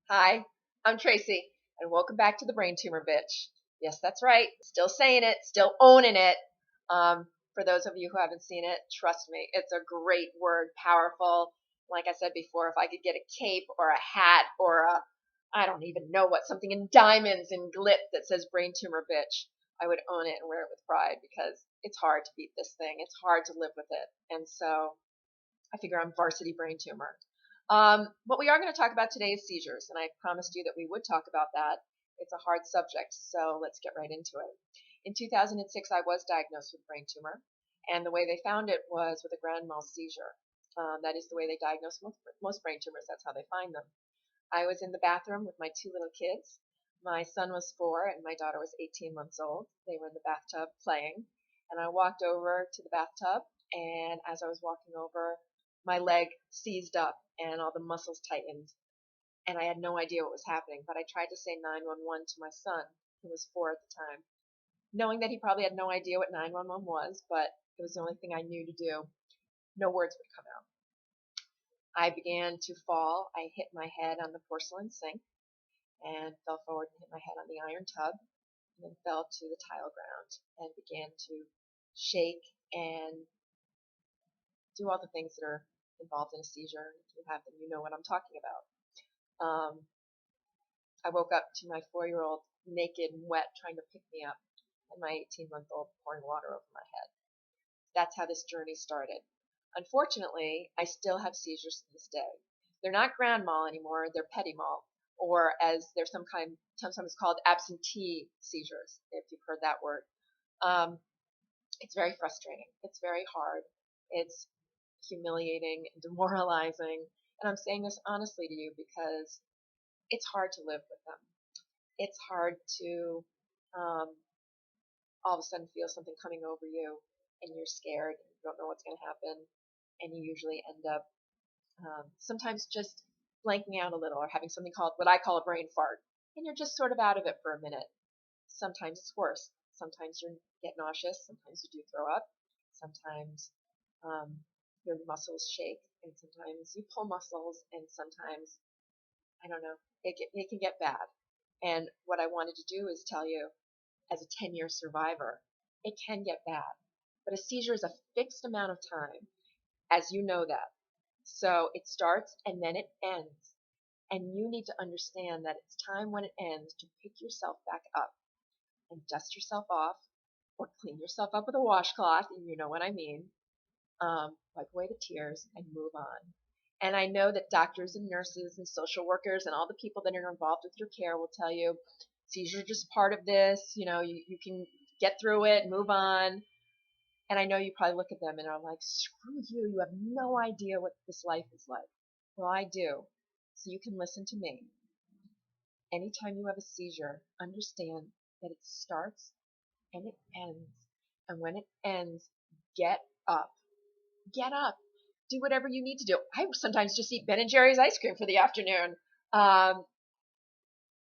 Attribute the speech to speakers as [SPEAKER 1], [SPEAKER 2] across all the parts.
[SPEAKER 1] Hi, I'm Tracy, and welcome back to the Brain Tumor Bitch. Yes, that's right. Still saying it, still owning it. For those of you who haven't seen it, trust me, it's a great word, powerful. Like I said before, if I could get a cape or a hat or I don't even know what, something in diamonds and glit that says Brain Tumor Bitch, I would own it and wear it with pride because it's hard to beat this thing. It's hard to live with it. And so I figure I'm varsity brain tumor. What we are going to talk about today is seizures, and I promised you that we would talk about that. It's a hard subject, so let's get right into it. In 2006, I was diagnosed with brain tumor, and the way they found it was with a grand mal seizure. That is the way they diagnose most brain tumors. That's how they find them. I was in the bathroom with my two little kids. My son was 4 and my daughter was 18 months old. They were in the bathtub playing, and I walked over to the bathtub, and as I was walking over, my leg seized up and all the muscles tightened, and I had no idea what was happening, but I tried to say 911 to my son, who was 4 at the time, knowing that he probably had no idea what 911 was, but it was the only thing I knew to do. No words would come out. I began to fall. I hit my head on the porcelain sink and fell forward and hit my head on the iron tub, and then fell to the tile ground and began to shake and do all the things that are involved in a seizure. If you have them, you know what I'm talking about. I woke up to my 4-year-old naked and wet trying to pick me up, and my 18-month-old pouring water over my head. That's how this journey started. Unfortunately, I still have seizures to this day. They're not grand mal anymore, they're petit mal, or as they're sometimes called absentee seizures, if you've heard that word. It's very frustrating. It's very hard. It's humiliating and demoralizing. And I'm saying this honestly to you because it's hard to live with them. It's hard to all of a sudden feel something coming over you and you're scared and you don't know what's going to happen. And you usually end up sometimes just blanking out a little or having something called what I call a brain fart. And you're just sort of out of it for a minute. Sometimes it's worse. Sometimes you get nauseous. Sometimes you do throw up. Sometimes your muscles shake. And sometimes you pull muscles. And sometimes, I don't know, it can get bad. And what I wanted to do is tell you, as a 10-year survivor, it can get bad. But a seizure is a fixed amount of time, as you know that. So it starts and then it ends. And you need to understand that it's time when it ends to pick yourself back up and dust yourself off or clean yourself up with a washcloth, and you know what I mean. Wipe away the tears and move on. And I know that doctors and nurses and social workers and all the people that are involved with your care will tell you seizures are just part of this. You know, you can get through it, move on. And I know you probably look at them and are like, screw you, you have no idea what this life is like. Well, I do. So you can listen to me. Anytime you have a seizure, understand that it starts and it ends. And when it ends, get up. Get up. Do whatever you need to do. I sometimes just eat Ben & Jerry's ice cream for the afternoon.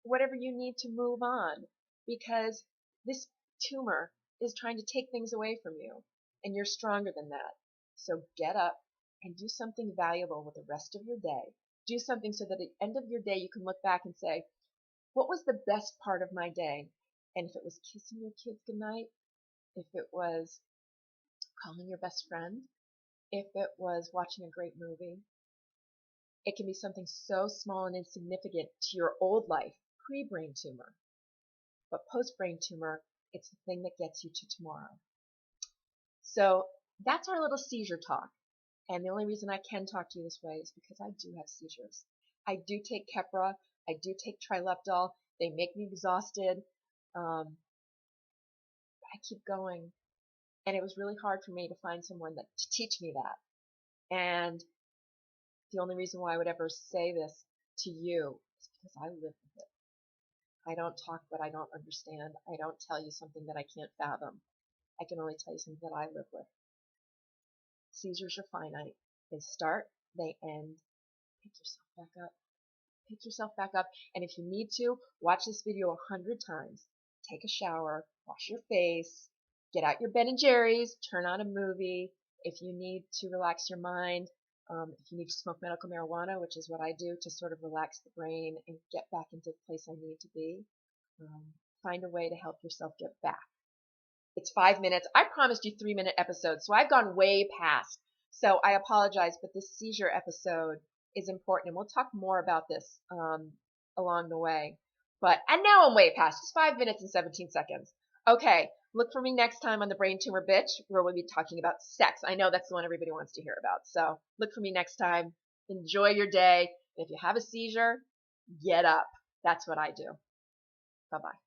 [SPEAKER 1] Whatever you need to move on. Because this tumor is trying to take things away from you. And you're stronger than that. So get up and do something valuable with the rest of your day. Do something so that at the end of your day you can look back and say, what was the best part of my day? And if it was kissing your kids goodnight, if it was calling your best friend, if it was watching a great movie, it can be something so small and insignificant to your old life, pre-brain tumor. But post-brain tumor, it's the thing that gets you to tomorrow. So that's our little seizure talk. And the only reason I can talk to you this way is because I do have seizures. I do take Keppra. I do take Trileptal. They make me exhausted. I keep going. And it was really hard for me to find someone to teach me that. And the only reason why I would ever say this to you is because I live with it. I don't talk what I don't understand. I don't tell you something that I can't fathom. I can only tell you something that I live with. Seizures are finite. They start, they end. Pick yourself back up. Pick yourself back up. And if you need to, watch this video 100 times. Take a shower, wash your face, get out your Ben & Jerry's, turn on a movie. If you need to relax your mind, If you need to smoke medical marijuana, which is what I do to sort of relax the brain and get back into the place I need to be, find a way to help yourself get back. It's 5 minutes. I promised you 3-minute episodes, so I've gone way past. So I apologize, but this seizure episode is important, and we'll talk more about this along the way. And now I'm way past. It's 5 minutes and 17 seconds. Okay, look for me next time on the Brain Tumor Bitch, where we'll be talking about sex. I know that's the one everybody wants to hear about. So look for me next time. Enjoy your day. And if you have a seizure, get up. That's what I do. Bye-bye.